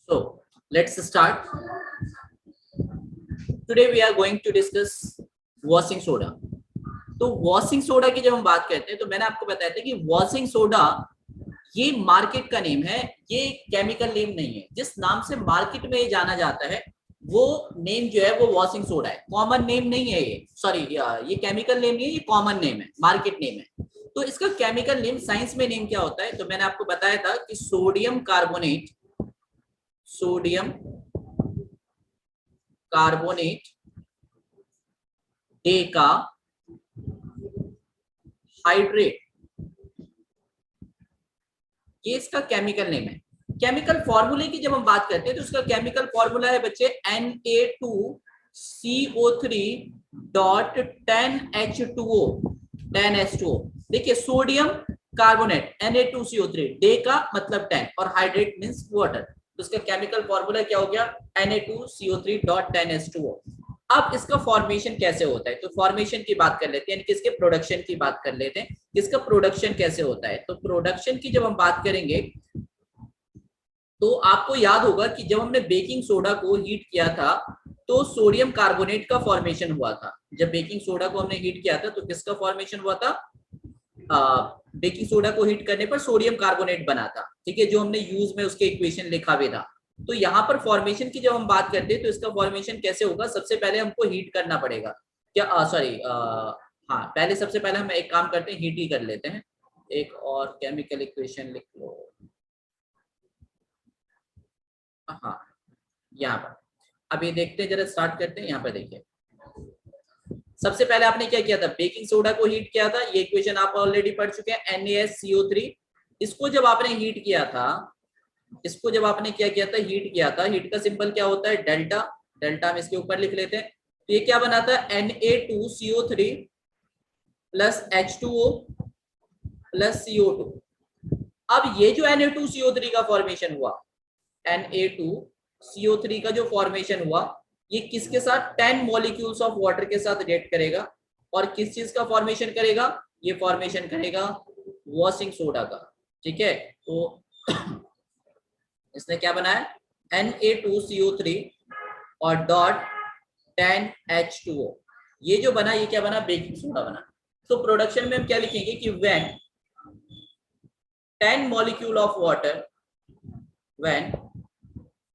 So let's start. Today we are going to discuss washing soda. तो washing soda की जब हम बात करते हैं तो मैंने आपको बताया था कि वॉशिंग सोडा ये मार्केट का नेम है, ये केमिकल नेम नहीं है. जिस नाम से मार्केट में ये जाना जाता है वो नेम जो है वो वॉशिंग सोडा है. कॉमन नेम नहीं है ये, सॉरी ये केमिकल नेम नहीं है, ये कॉमन नेम है, मार्केट नेम है. तो इसका केमिकल नेम साइंस में नेम क्या होता है तो मैंने आपको बताया था कि सोडियम कार्बोनेट डेका हाइड्रेट, ये इसका केमिकल नेम है. केमिकल फॉर्मूले की जब हम बात करते हैं तो उसका केमिकल फॉर्मूला है बच्चे Na2CO3.10H2O. देखिए सोडियम कार्बोनेट Na2CO3, डे का मतलब 10 और हाइड्रेट मींस वाटर. तो इसका केमिकल फॉर्मूला क्या हो गया Na2CO3.10H2O. अब इसका फॉर्मेशन कैसे होता है तो फॉर्मेशन की बात कर लेते हैं, किसके प्रोडक्शन की बात कर लेते हैं, किसका प्रोडक्शन कैसे होता है. तो प्रोडक्शन की जब हम बात करेंगे तो आपको याद होगा कि जब हमने बेकिंग सोडा को हीट किया था तो सोडियम कार्बोनेट का फॉर्मेशन हुआ था. जब बेकिंग सोडा को हमने हीट किया था तो किसका फॉर्मेशन हुआ था, बेकिंग सोडा को हीट करने पर सोडियम कार्बोनेट बना था. ठीक है, जो हमने यूज में उसके इक्वेशन लिखा भी था. तो यहाँ पर फॉर्मेशन की जब हम बात करते हैं तो इसका फॉर्मेशन कैसे होगा, सबसे पहले हमको हीट करना पड़ेगा. क्या सॉरी हाँ, पहले सबसे पहले हम एक काम करते हैं, हीट ही कर लेते हैं. एक और केमिकल इक्वेशन लिख लो. हाँ, यहाँ पर अभी देखते हैं, जरा स्टार्ट करते हैं. यहाँ पर देखिए सबसे पहले आपने क्या किया था, बेकिंग सोडा को हीट किया था. ये इक्वेशन आप ऑलरेडी पढ़ चुके हैं, NaSCO3. इसको जब आपने हीट किया था, इसको जब आपने क्या किया था, हीट किया था. हीट का सिंबल क्या होता है, डेल्टा. डेल्टा हम इसके ऊपर लिख लेते हैं. तो ये क्या बना था, Na2CO3 plus H2O plus CO2. अब ये जो Na2CO3 का फॉर्मेशन हुआ, Na2CO3 का जो फॉर्मेशन हुआ, ये किसके साथ 10 मॉलिक्यूल्स ऑफ वाटर के साथ रिएक्ट करेगा और किस चीज का फॉर्मेशन करेगा, ये फॉर्मेशन करेगा वॉशिंग सोडा का. ठीक है, तो इसने क्या बनाया, Na2CO3 और डॉट 10H2O. ये जो बना, ये क्या बना, बेकिंग सोडा बना. तो प्रोडक्शन में हम क्या लिखेंगे कि when 10 molecule of water, when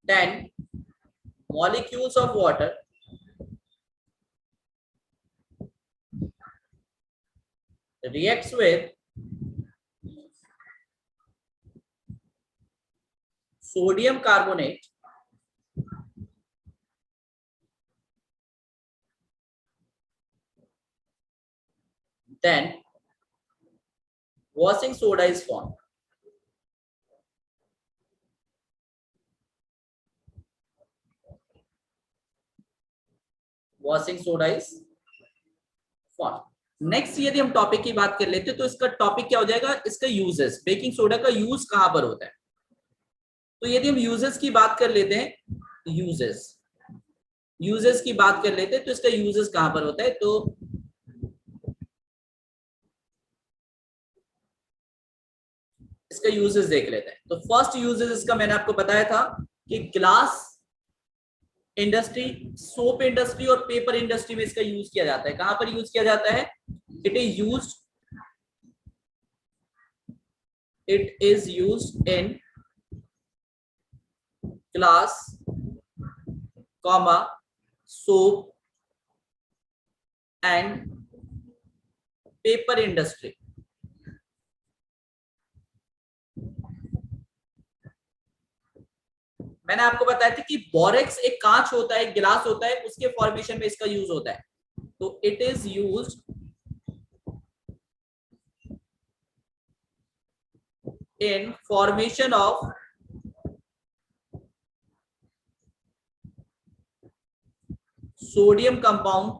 10 molecules of water reacts with sodium carbonate, then washing soda is formed. Washing soda is form. Next यदि हम टॉपिक की बात कर लेते हैं तो इसका टॉपिक क्या हो जाएगा, इसका यूजेस. बेकिंग सोडा का यूज कहां पर होता है. तो यदि हम यूजेस की बात कर लेते हैं, यूजेस की बात कर लेते हैं तो इसका यूजेस कहां पर होता है. तो इसका यूजेस देख लेते हैं. तो फर्स्ट यूजेस इसका मैंने आपको बताया था कि ग्लास इंडस्ट्री, सोप इंडस्ट्री और पेपर इंडस्ट्री में इसका यूज किया जाता है. कहां पर यूज किया जाता है, it is used in glass, comma, soap and paper industry. मैंने आपको बताया था कि बोरेक्स एक कांच होता है, एक गिलास होता है, उसके फॉर्मेशन में इसका यूज होता है. तो it is used in formation of sodium compound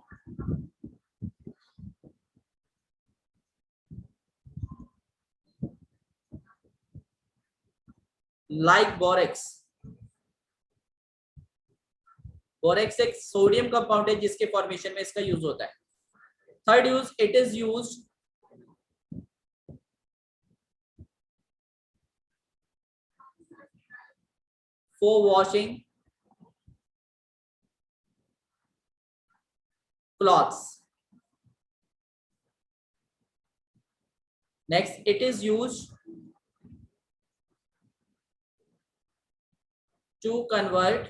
like borax. Borax एक सोडियम कंपाउंड है जिसके फॉर्मेशन में इसका यूज होता है. Third use, it is used for washing clothes. Next, it is used to convert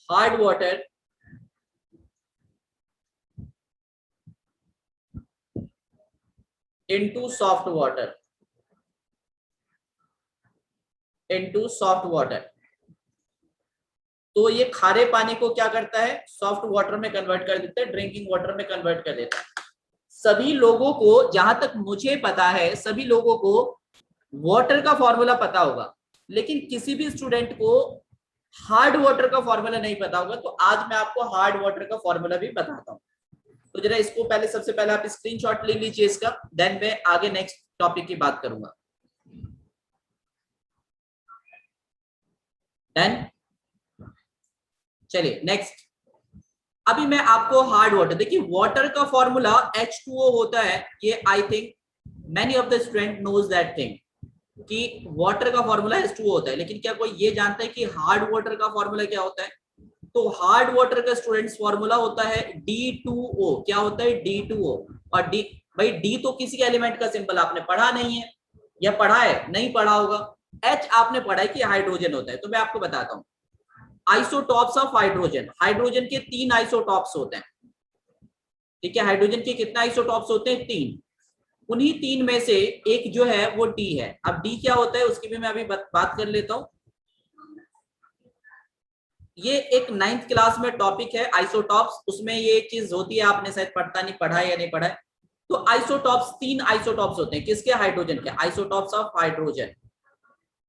hard water into soft water. into soft water. तो ये खारे पानी को क्या करता है, सॉफ्ट वाटर में कन्वर्ट कर देता है, ड्रिंकिंग वाटर में कन्वर्ट कर देता है. सभी लोगों को, जहां तक मुझे पता है, सभी लोगों को वाटर का फॉर्मूला पता होगा, लेकिन किसी भी स्टूडेंट को हार्ड वाटर का फॉर्मूला नहीं पता होगा. तो आज मैं आपको हार्ड वाटर का फॉर्मूला भी बताता हूँ. तो जरा इसको पहले, सबसे पहले आप स्क्रीनशॉट ले लीजिए इसका, देन मैं आगे नेक्स्ट टॉपिक की बात करूंगा. डन. चलिए नेक्स्ट. अभी मैं आपको हार्ड वाटर, देखिए वाटर का फॉर्मूला H2O होता है. ये I think many of the student knows that thing कि वाटर का फॉर्मूला H2O होता है, लेकिन क्या कोई ये जानता है कि हार्ड वाटर का फॉर्मूला क्या होता है? तो हार्ड वाटर का स्टूडेंट्स फॉर्मूला होता है D2O. क्या होता है? D2O. और D, भाई D तो किसी एलिमेंट का सिंबल आपने पढ़ा नहीं है, या पढ़ा है? नहीं पढ़ा होगा. H आपने पढ़ा है कि हाइड्रोजन होता है. तो मैं आपको बताता हूँ, आइसोटॉप्स ऑफ हाइड्रोजन. हाइड्रोजन के 3 आइसोटॉप्स होते हैं. ठीक है, हाइड्रोजन के कितने आइसोटॉप्स होते हैं? 3. उन्हीं 3 में से एक जो है वो D है. अब D क्या होता है उसकी भी मैं अभी बात कर लेता हूं. ये एक 9th क्लास में टॉपिक है आइसोटॉप्स, उसमें ये चीज होती है, आपने शायद पढ़ता नहीं, पढ़ा है या नहीं पढ़ा है. तो आइसोटॉप्स, 3 आइसोटॉप्स होते हैं. किसके? हाइड्रोजन के. Isotopes of hydrogen.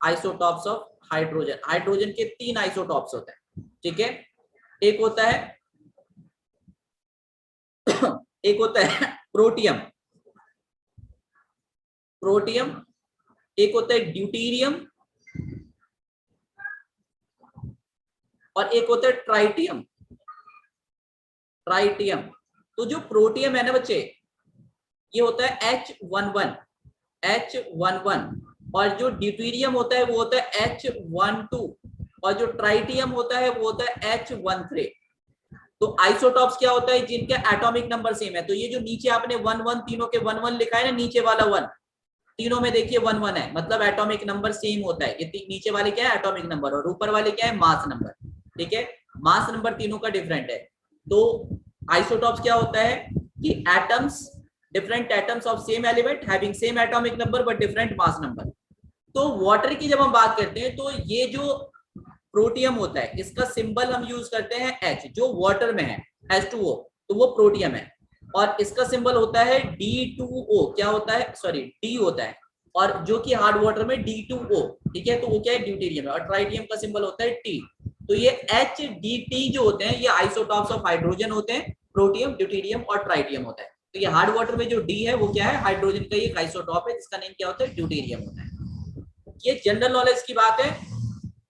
Isotopes of hydrogen. Hydrogen के 3 आइसोटॉप्स होते हैं. ठीक है, एक होता है एक होता है प्रोटियम. प्रोटियम. एक होता है ड्यूटीरियम, और एक होता है ट्राइटियम. ट्राइटियम. तो जो प्रोटियम है ना बच्चे, ये होता है H11. H11. और जो ड्यूटीरियम होता है वो होता है H12. और जो ट्राइटियम होता है वो होता है H13. तो आइसोटॉप्स क्या होता है? जिनका एटॉमिक नंबर सेम है. तो ये जो नीचे आपने 1 तीनों के 1 लिखा है ना, नीचे वाला 1, तीनों में देखिए 1 है, मतलब एटॉमिक नंबर सेम होता है. ये नीचे वाले क्या है? Atomic number. और ऊपर वाले क्या है? Mass number. ठीक है, मास नंबर तीनों का डिफरेंट है. तो आइसोटॉप्स क्या होता है कि atoms, different atoms of same element having same atomic number but different mass number. तो वाटर की जब हम बात करते हैं, तो ये जो प्रोटियम होता है, इसका सिंबल हम यूज करते हैं H, जो वाटर में है H2O, तो वो प्रोटियम है. और इसका सिंबल होता है D2O. क्या होता है? सॉरी, D होता है. और जो कि हार्ड वाटर में D2O. ठीक है, तो वो क्या है? ड्यूटीरियम है. और ट्राइटियम का सिंबल होता है T. तो ये HDT जो होते हैं, ये आइसोटॉप्स ऑफ हाइड्रोजन होते हैं. प्रोटियम, ड्यूटीरियम और ट्राइटियम होता है. तो ये हार्ड वाटर में जो D है वो क्या है? हाइड्रोजन का एक आइसोटॉप है, जिसका नेम क्या होता है? ड्यूटीरियम होता है. ये जनरल नॉलेज की बात है.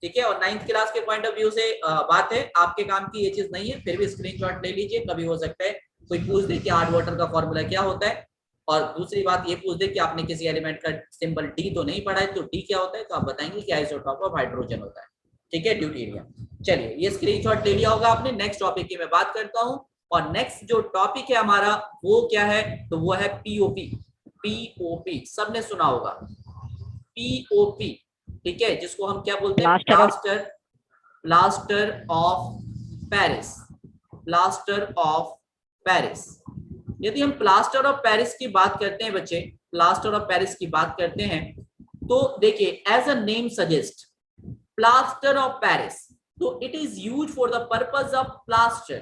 ठीक है, और 9th क्लास के पॉइंट ऑफ व्यू से बात है, आपके काम की ये चीज नहीं है. फिर भी स्क्रीनशॉट ले लीजिए, कभी हो सकता है कोई पूछ दे कि हार्ड वाटर का फॉर्मूला क्या होता है. और दूसरी बात ये पूछ दे कि आपने किसी एलिमेंट का सिंबल D तो नहीं पढ़ा है, तो D क्या होता है? तो आप बताएंगे कि आइसोटॉप ऑफ हाइड्रोजन होता है. ठीक है, ड्यूटीरियम. चलिए, ये स्क्रीनशॉट ले लिया होगा आपने. नेक्स्ट टॉपिक की मैं बात करता हूँ. और नेक्स्ट जो टॉपिक है हमारा वो क्या है? तो वो है POP. POP सबने सुना होगा. POP. ठीक है, जिसको हम क्या बोलते हैं? Plaster of Paris. Plaster of Paris. यदि हम प्लास्टर ऑफ पेरिस की बात करते हैं बच्चे, प्लास्टर ऑफ पेरिस की बात करते हैं, तो देखिए, as a name suggest, plaster of Paris, तो it is used for the purpose of plaster.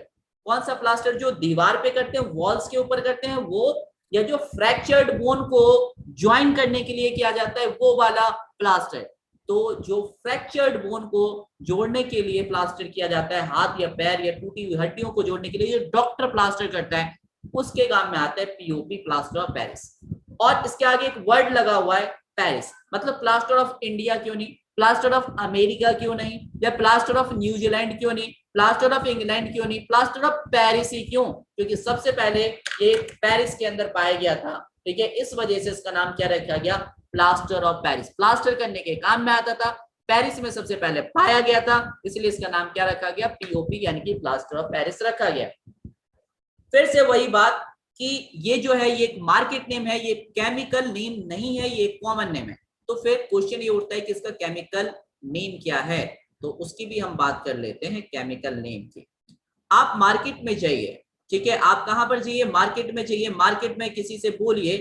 कौन सा प्लास्टर? जो दीवार पे करते हैं, वॉल्स के ऊपर करते हैं वो, या जो फ्रैक्चर्ड बोन को ज्वाइन करने के लिए किया जाता है, वो वाला प्लास्टर. तो जो फ्रैक्चर्ड बोन को जोड़ने के लिए प्लास्टर किया जाता है, हाथ या पैर या टूटी हुई हड्डियों को जोड़ने के लिए, जो डॉक्टर प्लास्टर करता है, उसके काम में आता है POP, प्लास्टर ऑफ पेरिस. और इसके आगे एक वर्ड लगा हुआ है पेरिस. मतलब प्लास्टर ऑफ इंडिया क्यों नहीं? प्लास्टर ऑफ अमेरिका क्यों नहीं? या प्लास्टर ऑफ न्यूजीलैंड क्यों नहीं? प्लास्टर ऑफ इंग्लैंड क्यों नहीं? प्लास्टर ऑफ पेरिस ही क्यों? क्योंकि सबसे पहले ये पेरिस के अंदर पाया गया था. ठीक है, इस वजह से इसका नाम क्या रखा गया, प्लास्टर ऑफ पेरिस। प्लास्टर करने के काम में आता था, पेरिस में सबसे पहले पाया गया था, इसलिए इसका नाम क्या रखा गया, पीओपी यानी कि प्लास्टर ऑफ पेरिस रखा गया। फिर से वही बात कि ये जो है ये एक मार्केट नेम है, ये केमिकल नेम नहीं है, ये कॉमन नेम है। तो फिर क्वेश्चन ये उठता है कि इसका केमिकल नेम क्या है, तो उसकी भी हम बात कर लेते हैं केमिकल नेम की। आप मार्केट में जाइए, ठीक है, आप कहां पर जाइए, मार्केट में जाइए, मार्केट में किसी से बोलिए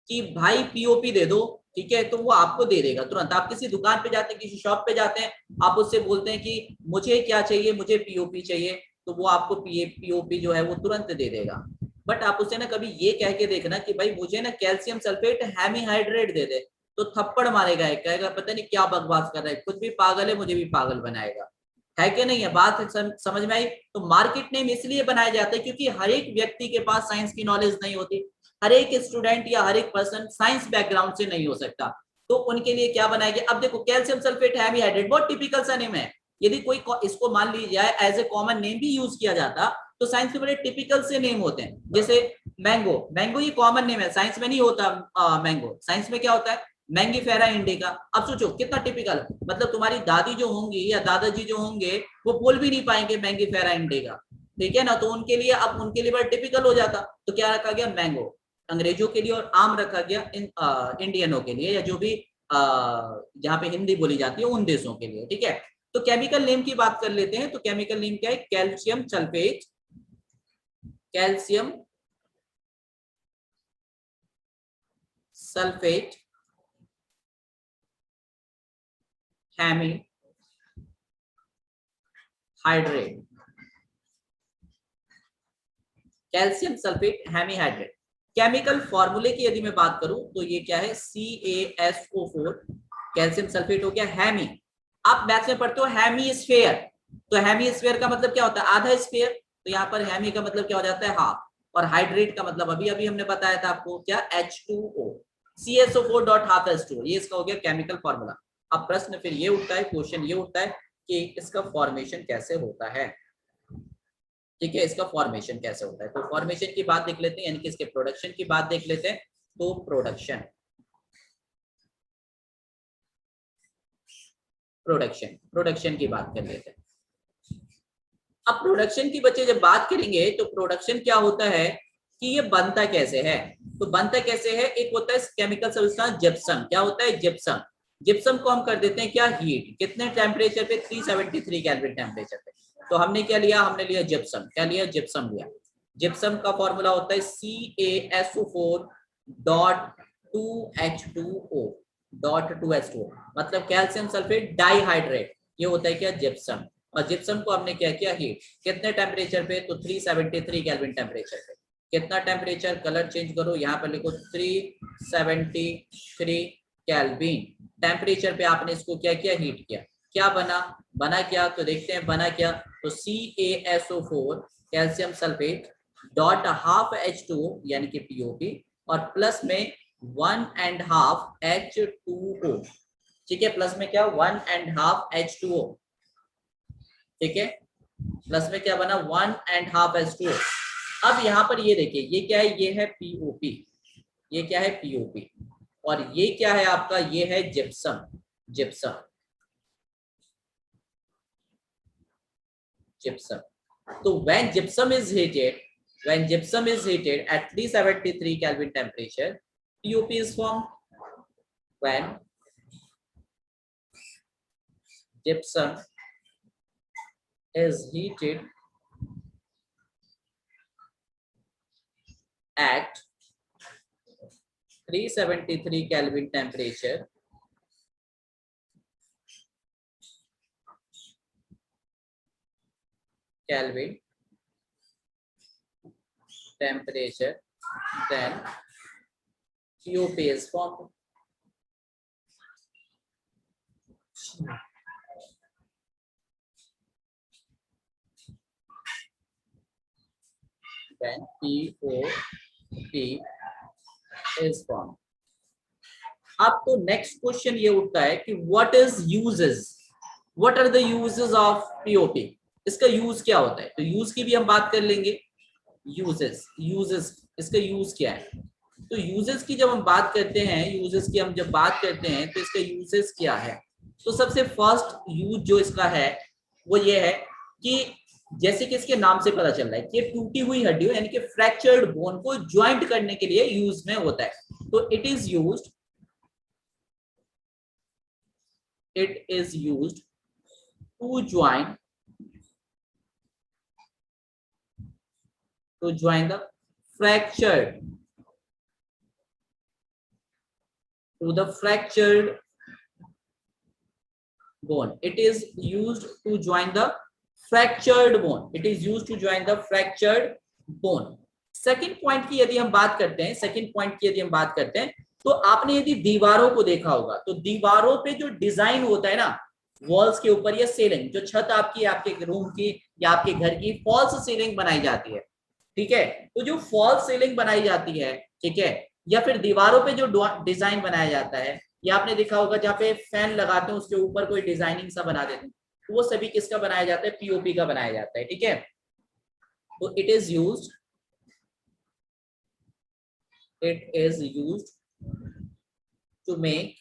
कि भाई पीओपी दे दो, ठीक है, तो वो आपको दे देगा तुरंत। आप किसी दुकान पे जाते हैं, किसी शॉप पे जाते हैं, आप उससे बोलते हैं कि मुझे क्या चाहिए, मुझे पीओपी चाहिए, तो वो आपको पीओपी जो है वो तुरंत दे देगा। बट आप उसे ना कभी ये कह के देखना कि भाई मुझे ना कैल्शियम सल्फेट हेमीहाइड्रेट दे दे, तो थप्पड़ मारेगा, कहेगा पता नहीं क्या बकवास कर रहा है, खुद भी पागल है, मुझे भी पागल बनाएगा। है कि नहीं है बात, समझ में आई। तो मार्केट नेम इसलिए बनाया जाता है क्योंकि हर एक व्यक्ति के पास साइंस की नॉलेज नहीं होती, हर एक स्टूडेंट या हर एक पर्सन साइंस बैकग्राउंड से नहीं हो सकता, तो उनके लिए क्या बनाया गया। अब देखो कैल्शियम सल्फेट हेमीहाइड्रेट बहुत टिपिकल सा नेम है, यदि कोई इसको मान लीजिए एज ए कॉमन नेम भी यूज किया जाता तो साइंस के बड़े टिपिकल से नेम होते हैं। जैसे मैंगो, मैंगो ये कॉमन नेम है, साइंस में नहीं होता मैंगो, साइंस में क्या होता है, मैंगी फेरा इंडिका। अब सोचो कितना टिपिकल, मतलब तुम्हारी दादी जो होंगी या दादाजी जो होंगे वो बोल भी नहीं पाएंगे मैंगी फेरा इंडिका, ठीक है ना, तो उनके लिए अब उनके लिए बड़ा टिपिकल हो जाता। तो क्या रखा गया, मैंगो अंग्रेजों के लिए, और आम रखा गया इंडियनों के लिए, या जो भी जहाँ पे हिंदी बोली जाती है उन देशों के लिए, ठीक है। तो केमिकल नेम की बात कर लेते हैं। तो केमिकल नेम क्या है, calcium sulphate, calcium sulphate hemihydrate, calcium sulphate hemihydrate. Chemical फॉर्मूले की यदि मैं बात करूं तो ये क्या है, CaSO4, कैल्शियम सल्फेट हो गया हेमी। आप मैथ्स में पढ़ते हो हेमीस्फेयर, तो हेमीस्फेयर का मतलब क्या होता है, आधा स्फेयर, तो यहाँ पर हेमी का मतलब क्या हो जाता है, हाफ, और हाइड्रेट का मतलब अभी अभी हमने बताया था आपको क्या, H2O, CaSO4 dot half H2O, ये इसका हो गया केमिकल फॉर्मूला। अब प्रश्न फिर ये उठता है, क्वेश्चन ये उठता है कि इसका फॉर्मेशन कैसे होता है, ठीक है, इसका फॉर्मेशन कैसे होता है। तो फॉर्मेशन की बात देख लेते हैं, यानी कि इसके प्रोडक्शन की बात देख लेते हैं। तो प्रोडक्शन, प्रोडक्शन की बात कर लेते हैं। अब प्रोडक्शन की बच्चे जब बात करेंगे तो प्रोडक्शन क्या होता है कि ये बनता कैसे है। तो बनता कैसे है, एक होता है केमिकल सब्सटेंस जिप्सम, क्या होता है जिप्सम, जिप्सम को हम कर देते हैं क्या, हीट, कितने टेम्परेचर पे, 373 केल्विन टेम्परेचर पे। तो हमने क्या लिया, हमने लिया जिप्सम, क्या लिया, जिप्सम लिया। जिप्सम का फॉर्मूला होता है CaSO4 dot 2H2O dot 2H2O, मतलब कैल्शियम सल्फेट डाइहाइड्रेट, ये होता है क्या, जिप्सम। और जिप्सम को हमने क्या किया, हीट, कितने टेम्परेचर पे, तो 373 केल्विन टेम्परेचर पे। कितना टेम्परेचर, कलर चेंज करो, यहाँ पर लिखो 373 केल्विन टेम्परेचर पे आपने इसको क्या किया, हीट किया। क्या बना, बना क्या, तो देखते हैं बना क्या। तो CaSO4 calcium sulphate dot half H2O यानी कि POP, और प्लस में 1.5 H2O, ठीक है, प्लस में क्या 1.5 H2O, ठीक है, प्लस में क्या बना 1.5 H2O। अब यहाँ पर ये देखिए, ये क्या है, ये है POP, ये क्या है POP, और ये क्या है आपका, ये है gypsum, gypsum, gypsum. So when gypsum is heated, when gypsum is heated at 373 Kelvin temperature, POP is formed. When gypsum is heated at 373 Kelvin temperature, Kelvin temperature, then POP is formed. Then POP is formed. अब तो next question ये उठता है कि what is uses, what are the uses of POP, इसका use क्या होता है। तो यूज की भी हम बात कर लेंगे, यूजेस, यूजेस, इसका यूज क्या है। तो यूजेस की जब हम बात करते हैं, यूजेस की हम जब बात करते हैं तो इसका यूजेस क्या है? तो सबसे फर्स्ट यूज जो इसका है वो ये है कि जैसे कि इसके नाम से पता चल रहा है कि टूटी हुई हड्डियों यानी कि फ्रैक्चर्ड बोन को ज्वाइंट करने के लिए यूज में होता है। तो it is used to join the fractured bone. It is used to join the fractured bone. It is used to join the fractured bone. Second point की यदि हम बात करते हैं, तो आपने यदि दीवारों को देखा होगा तो दीवारों पे जो डिजाइन होता है ना, वॉल्स के ऊपर या सीलिंग, जो छत आपकी आपके रूम की या आपके घर की फॉल्स सीलिंग बनाई जाती है, ठीक है। तो जो फॉल्स सीलिंग बनाई जाती है, ठीक है, या फिर दीवारों पे जो डिजाइन बनाया जाता है, या आपने देखा होगा जहाँ पे फैन लगाते हैं उसके ऊपर कोई डिजाइनिंग सा बना देते हैं, तो वो सभी किसका बनाया जाता है? पीओपी का बनाया जाता है, ठीक है। तो it is used to make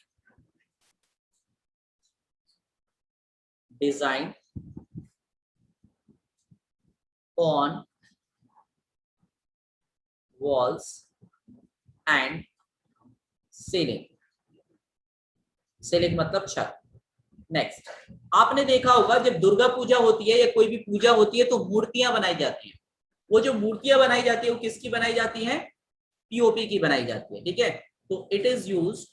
design on walls and ceiling. Ceiling मतलब छत। नेक्स्ट, आपने देखा होगा जब दुर्गा पूजा होती है या कोई भी पूजा होती है तो मूर्तियां बनाई जाती हैं। वो जो मूर्तियां बनाई जाती है वो किसकी बनाई जाती हैं? पीओपी की बनाई जाती है, ठीक है। तो it is used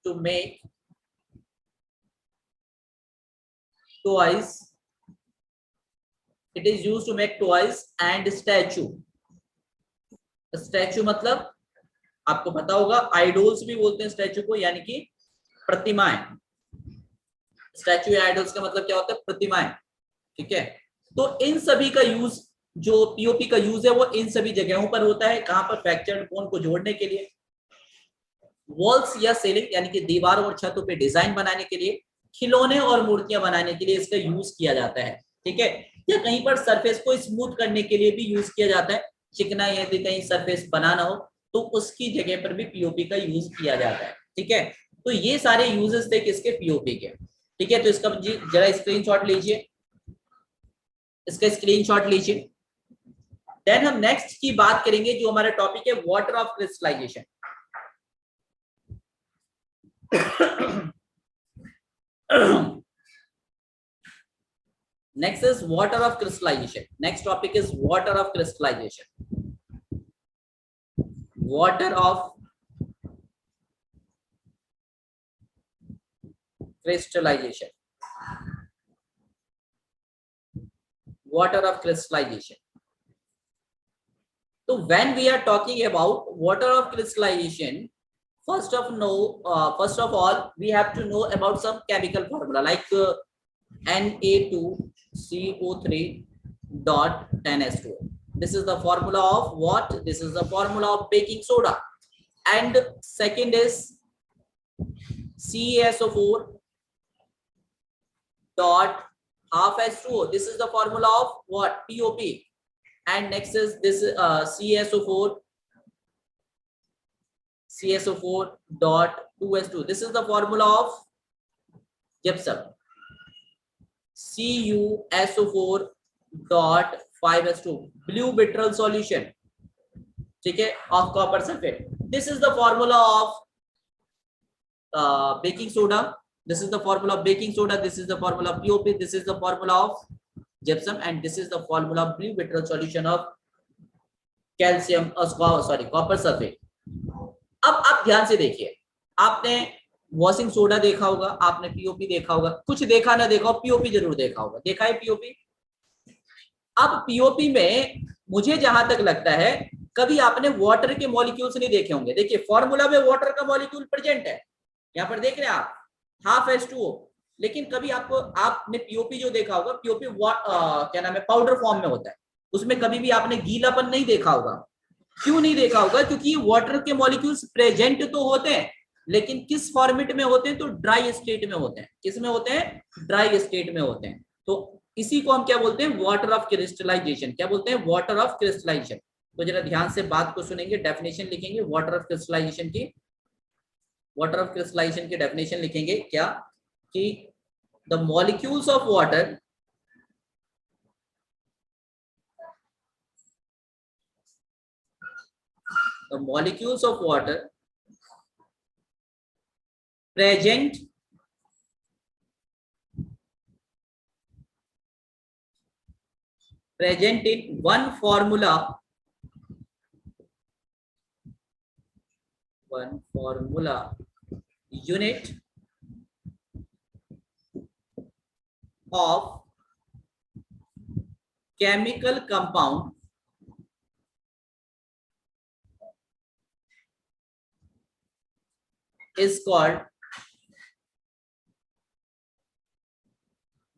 to make toys. It is used to make toys and statue. Statue मतलब आपको पता होगा, आइडोल्स भी बोलते हैं स्टैचू को, यानी कि प्रतिमाएं। स्टैचू या आइडल्स का मतलब क्या होता है? प्रतिमाएं, ठीक है। तो इन सभी का यूज, जो पीओपी का यूज है वो इन सभी जगहों पर होता है। कहां पर? फ्रैक्चर्ड बोन को जोड़ने के लिए, वॉल्स या सीलिंग यानी कि दीवारों और छतों पे डिजाइन बनाने के लिए, खिलौने और मूर्तियां बनाने के लिए इसका यूज किया जाता है, ठीक है। या कहीं पर सरफेस को स्मूथ करने के लिए भी यूज किया जाता है। चिकना यदि कहीं सरफेस बनाना हो तो उसकी जगह पर भी पीओपी का यूज किया जाता है, ठीक है। तो ये सारे यूजेस थे किसके? पीओपी के, ठीक है। तो इसका जरा स्क्रीनशॉट लीजिए, इसका स्क्रीनशॉट लीजिए। देन हम नेक्स्ट की बात करेंगे जो हमारा टॉपिक है water of crystallization. Next is water of crystallization. Next topic is water of crystallization. Water of crystallization. Water of crystallization. So when we are talking about water of crystallization, first of all, we have to know about some chemical formula like Na2CO3.10H2O. This is the formula of what? This is the formula of baking soda. And second is CaSO4 dot half H2O. This is the formula of what? POP. And next is this CaSO4 dot 2H2. This is the formula of gypsum. CuSO4 dot 5H2, blue bitter solution, ठीक है, of copper sulfate. This is the formula of baking soda. This is the formula of baking soda. This is the formula of POP. This is the formula of gypsum, and this is the formula of blue bitter solution of calcium, copper sulfate. अब आप ध्यान से देखिए, आपने washing soda देखा होगा, आपने POP देखा होगा, कुछ देखा ना देखा हो, पीओपी जरूर देखा होगा। देखा है पीओपी? अब पीओपी में मुझे जहां तक लगता है कभी आपने वाटर के मॉलिक्यूल्स नहीं देखे होंगे। देखिए फॉर्मूला में वाटर का मॉलिक्यूल प्रेजेंट है, यहाँ पर देख रहे हैं आप, हाफ H2O। लेकिन कभी आपने पीओपी जो देखा होगा, पीओपी क्या नाम है, पाउडर फॉर्म में होता है, उसमें कभी भी आपने गीलापन नहीं देखा होगा। क्यों नहीं देखा होगा? क्योंकि वाटर के मॉलिक्यूल्स प्रेजेंट तो होते हैं, लेकिन किस फॉर्मेट में होते हैं? तो ड्राई स्टेट में होते हैं। किस में होते हैं? ड्राई स्टेट में होते हैं। तो इसी को हम क्या बोलते हैं, वाटर ऑफ क्रिस्टलाइजेशन। क्या बोलते हैं, वाटर ऑफ क्रिस्टलाइजेशन। तो जरा ध्यान से बात को सुनेंगे, डेफिनेशन लिखेंगे वाटर ऑफ क्रिस्टलाइजेशन की। वाटर ऑफ क्रिस्टलाइजेशन की डेफिनेशन लिखेंगे क्या, कि the molecules of water the molecules of water present in one formula unit of chemical compound is called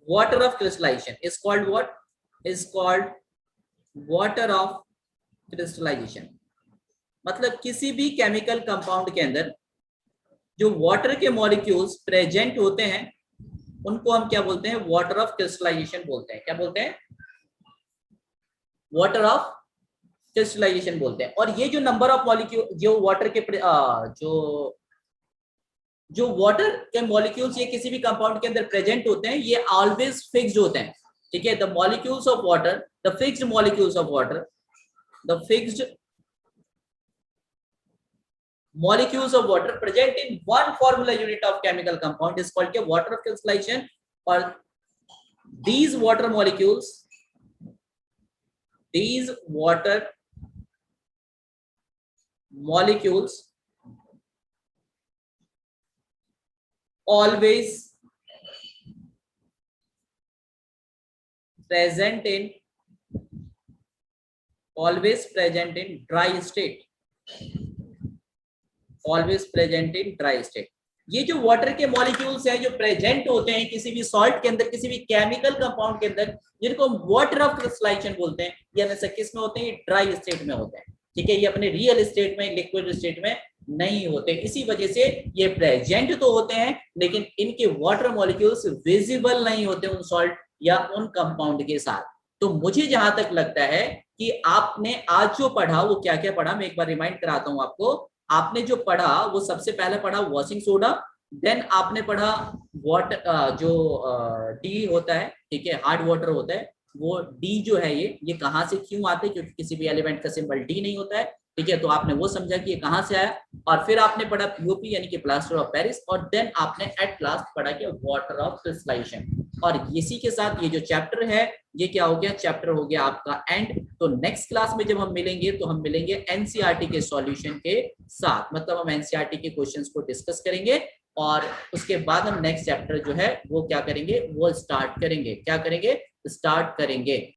water of crystallization. Is called what? Is called water of crystallization. मतलब किसी भी chemical compound के अंदर जो water के molecules present होते हैं उनको हम क्या बोलते हैं, वाटर ऑफ क्रिस्टलाइजेशन बोलते हैं। क्या बोलते हैं, वाटर ऑफ क्रिस्टलाइजेशन बोलते हैं। और ये जो नंबर ऑफ मॉलिक्यूल जो वाटर के जो वाटर के मॉलिक्यूल्स ये किसी भी कंपाउंड के अंदर प्रेजेंट होते हैं, ये ऑलवेज फिक्स्ड होते हैं। ठीक है, the molecules of water, the fixed molecules of water, the fixed molecules of water present in one formula unit of chemical compound is called water of crystallization. Or these water molecules, these water molecules always present in dry state, always present in dry state. ये जो water के molecules हैं जो present होते हैं किसी भी salt के अंदर, किसी भी केमिकल कंपाउंड के अंदर, जिनको हम वाटर ऑफ क्रिस्टलाइजेशन बोलते हैं, ये हमेशा किस में होते हैं, ड्राई स्टेट में होते हैं। ठीक है, ये अपने रियल स्टेट में, लिक्विड स्टेट में नहीं होते। इसी वजह से ये प्रेजेंट तो होते हैं लेकिन इनके वाटर मॉलिक्यूल्स विजिबल नहीं होते उन सॉल्ट या उन कंपाउंड के साथ। तो मुझे जहां तक लगता है कि आपने आज जो पढ़ा वो क्या क्या पढ़ा, मैं एक बार रिमाइंड कराता हूं आपको। आपने जो पढ़ा वो सबसे पहले पढ़ा वॉशिंग सोडा, देन आपने पढ़ा वाटर जो डी होता है, ठीक है, हार्ड वाटर होता है, वो डी जो है ये कहां से क्यों आते हैं, क्योंकि किसी भी एलिमेंट का सिंबल डी नहीं होता है। ठीक है, तो आपने वो समझा कि ये कहां से आया। और फिर आपने पढ़ा पीओपी यानी कि प्लास्टर ऑफ पेरिस, और देन आपने एट लास्ट पढ़ा कि वाटर ऑफ क्रिस्टलाइजेशन। और इसी के साथ ये जो चैप्टर है ये क्या हो गया, चैप्टर हो गया आपका एंड। तो नेक्स्ट क्लास में जब हम मिलेंगे तो हम मिलेंगे एनसीईआरटी के सॉल्यूशन के साथ, मतलब हम एनसीईआरटी के क्वेश्चंस को डिस्कस करेंगे और उसके बाद हम नेक्स्ट चैप्टर जो है वो क्या करेंगे, वो स्टार्ट करेंगे। क्या करेंगे, स्टार्ट करेंगे।